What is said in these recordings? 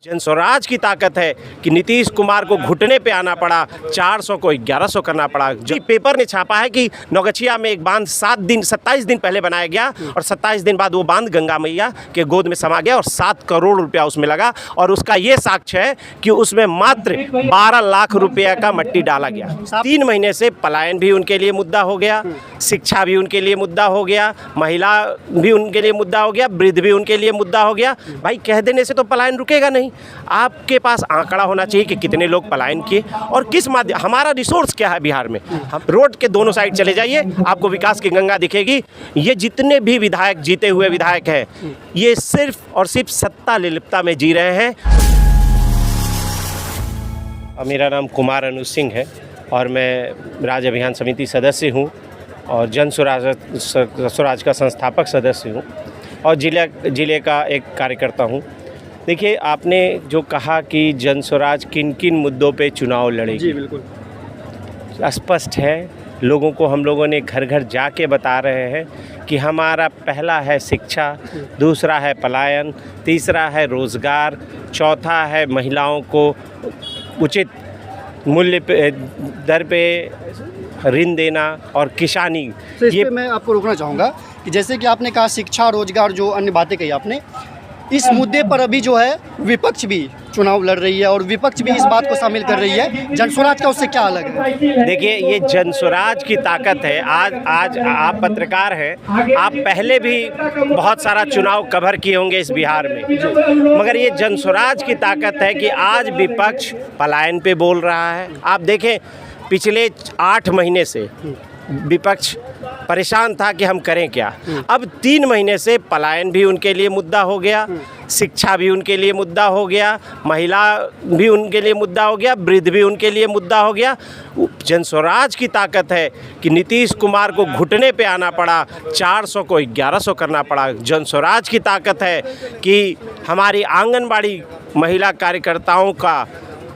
जनस्वराज की ताकत है कि नीतीश कुमार को घुटने पे आना पड़ा, 400 को 1100 करना पड़ा। जो पेपर ने छापा है कि नौगछिया में एक बांध 27 दिन पहले बनाया गया और 27 दिन बाद वो बांध गंगा मैया के गोद में समा गया और 7 करोड़ रुपया उसमें लगा। और उसका ये साक्ष्य है कि उसमें मात्र 12 लाख रुपया का मट्टी डाला गया। 3 महीने से पलायन भी उनके लिए मुद्दा हो गया, शिक्षा भी उनके लिए मुद्दा हो गया, महिला भी उनके लिए मुद्दा हो गया, वृद्ध भी उनके लिए मुद्दा हो गया। भाई कह देने से तो पलायन रुकेगा नहीं। आपके पास आंकड़ा होना चाहिए कि कितने लोग पलायन किए और किस माध्यम, हमारा रिसोर्स क्या है बिहार में। हम रोड के दोनों साइड चले जाइए, आपको विकास की गंगा दिखेगी। ये जितने भी विधायक जीते हुए विधायक हैं, ये सिर्फ और सिर्फ सत्ता लिप्तता में जी रहे हैं। मेरा नाम कुमार अनुज सिंह है और मैं राज्य अभियान समिति सदस्य हूँ और जन स्वराज का संस्थापक सदस्य हूँ और जिले का एक कार्यकर्ता हूँ। देखिए, आपने जो कहा कि जन स्वराज किन किन मुद्दों पे चुनाव लड़ेगी, जी बिल्कुल स्पष्ट है। लोगों को हम लोगों ने घर घर जाके बता रहे हैं कि हमारा पहला है शिक्षा, दूसरा है पलायन, तीसरा है रोज़गार, चौथा है महिलाओं को उचित मूल्य पे दर पे ऋण देना और किसानी। तो इस पे मैं आपको रोकना चाहूँगा कि जैसे कि आपने कहा शिक्षा, रोजगार, जो अन्य बातें कही आपने, इस मुद्दे पर अभी जो है विपक्ष भी चुनाव लड़ रही है और विपक्ष भी इस बात को शामिल कर रही है। जनस्वराज का उससे क्या अलग है? देखिए, ये जनस्वराज की ताकत है। आज आप पत्रकार हैं, आप पहले भी बहुत सारा चुनाव कवर किए होंगे इस बिहार में, मगर ये जनस्वराज की ताकत है कि आज विपक्ष पलायन पे बोल रहा है। आप देखें, पिछले 8 महीने से विपक्ष परेशान था कि हम करें क्या। अब 3 महीने से पलायन भी उनके लिए मुद्दा हो गया, शिक्षा भी उनके लिए मुद्दा हो गया, महिला भी उनके लिए मुद्दा हो गया, वृद्ध भी उनके लिए मुद्दा हो गया। जनस्वराज की ताकत है कि नीतीश कुमार को घुटने पे आना पड़ा, 400 को 1100 करना पड़ा। जनस्वराज की ताकत है कि हमारी आंगनबाड़ी महिला कार्यकर्ताओं का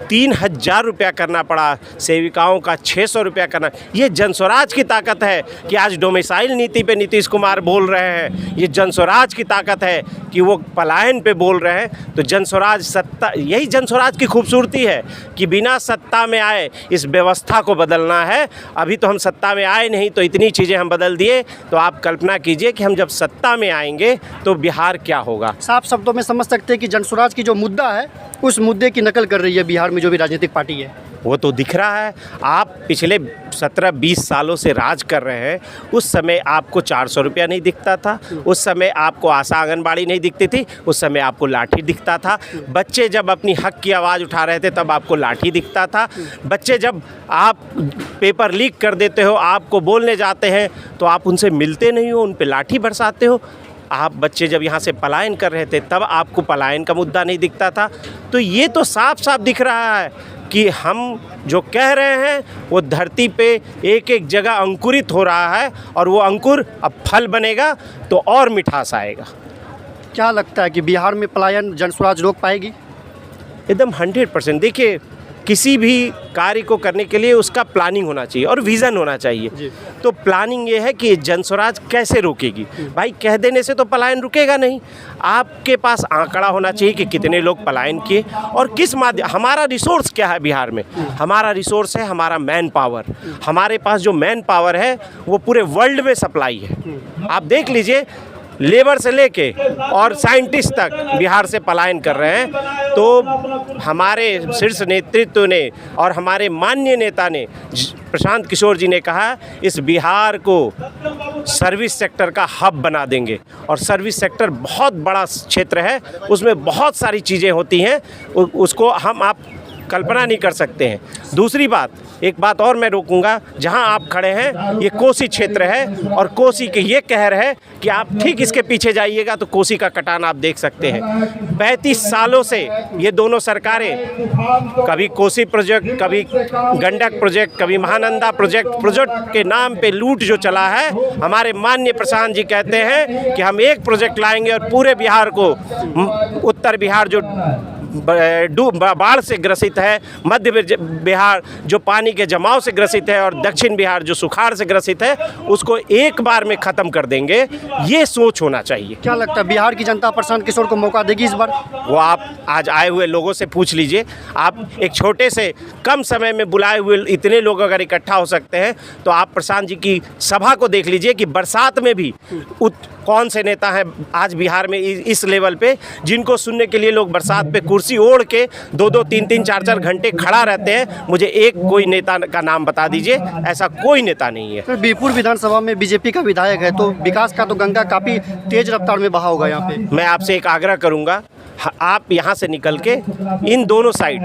3000 रुपया करना पड़ा, सेविकाओं का 600 रुपया करना। ये जनस्वराज की ताकत है कि आज डोमिसाइल नीति पे नीतीश कुमार बोल रहे हैं। ये जनस्वराज की ताकत है कि वो पलायन पे बोल रहे हैं। तो जनस्वराज सत्ता, यही जनस्वराज की खूबसूरती है कि बिना सत्ता में आए इस व्यवस्था को बदलना है। अभी तो हम सत्ता में आए नहीं तो इतनी चीज़ें हम बदल दिए, तो आप कल्पना कीजिए कि हम जब सत्ता में आएंगे तो बिहार क्या होगा। साफ शब्दों में समझ सकते हैं कि जनस्वराज की जो मुद्दा है उस मुद्दे की नकल कर रही है बिहार में जो भी राजनीतिक पार्टी है। वो तो दिख रहा है। आप पिछले 17-20 सालों से राज कर रहे हैं। उस समय आपको 400 रुपया नहीं दिखता था, उस समय आपको आशा आंगनबाड़ी नहीं दिखती थी, उस समय आपको लाठी दिखता था। बच्चे जब अपनी हक की आवाज़ उठा रहे थे तब आपको लाठी दिखता था। बच्चे जब आप पेपर लीक कर देते हो, आपको बोलने जाते हैं तो आप उनसे मिलते नहीं हो, उन पर लाठी बरसाते हो। आप बच्चे जब यहाँ से पलायन कर रहे थे तब आपको पलायन का मुद्दा नहीं दिखता था। तो ये तो साफ साफ दिख रहा है कि हम जो कह रहे हैं वो धरती पे एक एक जगह अंकुरित हो रहा है और वो अंकुर अब फल बनेगा तो और मिठास आएगा। क्या लगता है कि बिहार में पलायन जनस्वराज रोक पाएगी? एकदम 100%। देखिए, किसी भी कार्य को करने के लिए उसका प्लानिंग होना चाहिए और विज़न होना चाहिए। तो प्लानिंग ये है कि जनस्वराज कैसे रोकेगी। भाई कह देने से तो पलायन रुकेगा नहीं। आपके पास आंकड़ा होना चाहिए कि कितने लोग पलायन किए और किस माध्यम, हमारा रिसोर्स क्या है बिहार में। हमारा रिसोर्स है हमारा मैन पावर। हमारे पास जो मैन पावर है वो पूरे वर्ल्ड में सप्लाई है। आप देख लीजिए, लेबर से लेके और साइंटिस्ट तक बिहार से पलायन कर रहे हैं। तो हमारे शीर्ष नेतृत्व ने और हमारे माननीय नेता ने प्रशांत किशोर जी ने कहा, इस बिहार को सर्विस सेक्टर का हब बना देंगे। और सर्विस सेक्टर बहुत बड़ा क्षेत्र है, उसमें बहुत सारी चीज़ें होती हैं, उसको आप कल्पना नहीं कर सकते हैं। दूसरी बात, एक बात और मैं रोकूंगा, जहां आप खड़े हैं ये कोसी क्षेत्र है और कोसी के ये कहर है कि आप ठीक इसके पीछे जाइएगा तो कोसी का कटान आप देख सकते हैं। 35 सालों से ये दोनों सरकारें, कभी कोसी प्रोजेक्ट, कभी गंडक प्रोजेक्ट, कभी महानंदा प्रोजेक्ट के नाम पे लूट जो चला है। हमारे माननीय प्रशांत जी कहते हैं कि हम एक प्रोजेक्ट लाएंगे और पूरे बिहार को, उत्तर बिहार जो बाढ़ से ग्रसित है, मध्य बिहार जो पानी के जमाव से ग्रसित है और दक्षिण बिहार जो सुखाड़ से ग्रसित है, उसको एक बार में ख़त्म कर देंगे, ये सोच होना चाहिए। क्या लगता है बिहार की जनता प्रशांत किशोर को मौका देगी इस बार? वो आप आज आए हुए लोगों से पूछ लीजिए। आप एक छोटे से कम समय में बुलाए हुए इतने लोग अगर इकट्ठा हो सकते हैं तो आप प्रशांत जी की सभा को देख लीजिए कि बरसात में भी कौन से नेता हैं आज बिहार में इस लेवल पे जिनको सुनने के लिए लोग बरसात पे कुर्सी ओढ़ के 2-2, 3-3, 4-4 घंटे खड़ा रहते हैं। मुझे एक कोई नेता का नाम बता दीजिए, ऐसा कोई नेता नहीं है। सर, बीरपुर विधानसभा में बीजेपी का विधायक है, तो विकास का तो गंगा काफ़ी तेज रफ्तार में बहा होगा यहाँ पे। मैं आपसे एक आग्रह करूँगा, आप यहाँ से निकल के इन दोनों साइड,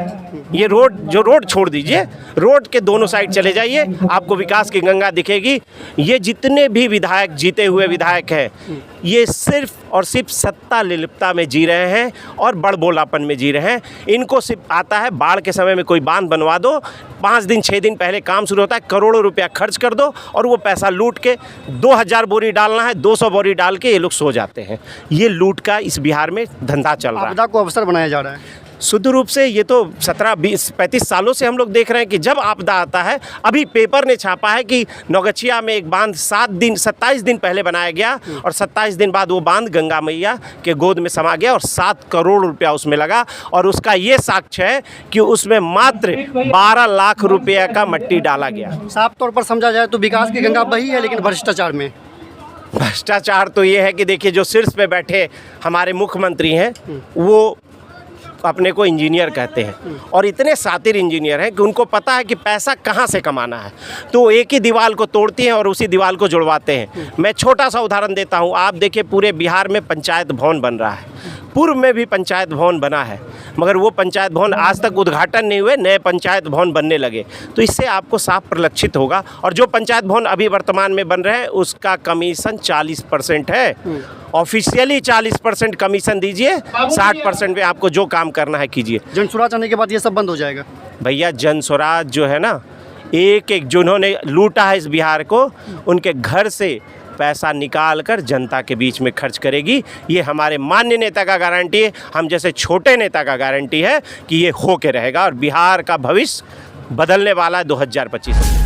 ये रोड छोड़ दीजिए, रोड के दोनों साइड चले जाइए, आपको विकास की गंगा दिखेगी। ये जितने भी विधायक जीते हुए विधायक हैं, ये सिर्फ और सिर्फ सत्ता लिप्तता में जी रहे हैं और बड़बोलापन में जी रहे हैं। इनको सिर्फ आता है बाढ़ के समय में कोई बांध बनवा दो, 5 दिन 6 दिन पहले काम शुरू होता है, करोड़ों रुपया खर्च कर दो और वो पैसा लूट के 2000 बोरी डालना है, 200 बोरी डाल के ये लोग सो जाते हैं। ये लूट का इस बिहार में धंधा चल रहा है। आपदा को अवसर बनाया जा रहा है। शुद्ध रूप से ये तो 17-20-35 सालों से हम लोग देख रहे हैं कि जब आपदा आता है, अभी पेपर ने छापा है कि नौगछिया में एक बांध 27 दिन पहले बनाया गया और 27 दिन बाद वो बांध गंगा मैया के गोद में समा गया और 7 करोड़ रुपया उसमें लगा। और उसका ये साक्ष्य है कि उसमें मात्र 12 लाख रुपया का मट्टी डाला गया। साफ तौर पर समझा जाए तो विकास की गंगा बही है, लेकिन भ्रष्टाचार में। भ्रष्टाचार तो ये है कि देखिए, जो शीर्ष पे बैठे हमारे मुख्यमंत्री हैं, वो अपने को इंजीनियर कहते हैं और इतने शातिर इंजीनियर हैं कि उनको पता है कि पैसा कहाँ से कमाना है, तो एक ही दीवार को तोड़ती हैं और उसी दीवार को जुड़वाते हैं। मैं छोटा सा उदाहरण देता हूँ। आप देखिए, पूरे बिहार में पंचायत भवन बन रहा है, पूर्व में भी पंचायत भवन बना है, मगर वो पंचायत भवन आज तक उद्घाटन नहीं हुए, नए पंचायत भवन बनने लगे। तो इससे आपको साफ परिलक्षित होगा। और जो पंचायत भवन अभी वर्तमान में बन रहे हैं, उसका कमीशन 40% है। ऑफिशियली 40% कमीशन दीजिए, 60% में आपको जो काम करना है कीजिए। जनसुराज आने के बाद ये सब बंद हो जाएगा। भैया, जनसुराज जो है ना, एक जिन्होंने लूटा है इस बिहार को, उनके घर से पैसा निकाल कर जनता के बीच में खर्च करेगी। ये हमारे मान्य नेता का गारंटी है, हम जैसे छोटे नेता का गारंटी है कि ये हो के रहेगा और बिहार का भविष्य बदलने वाला है 2025 में।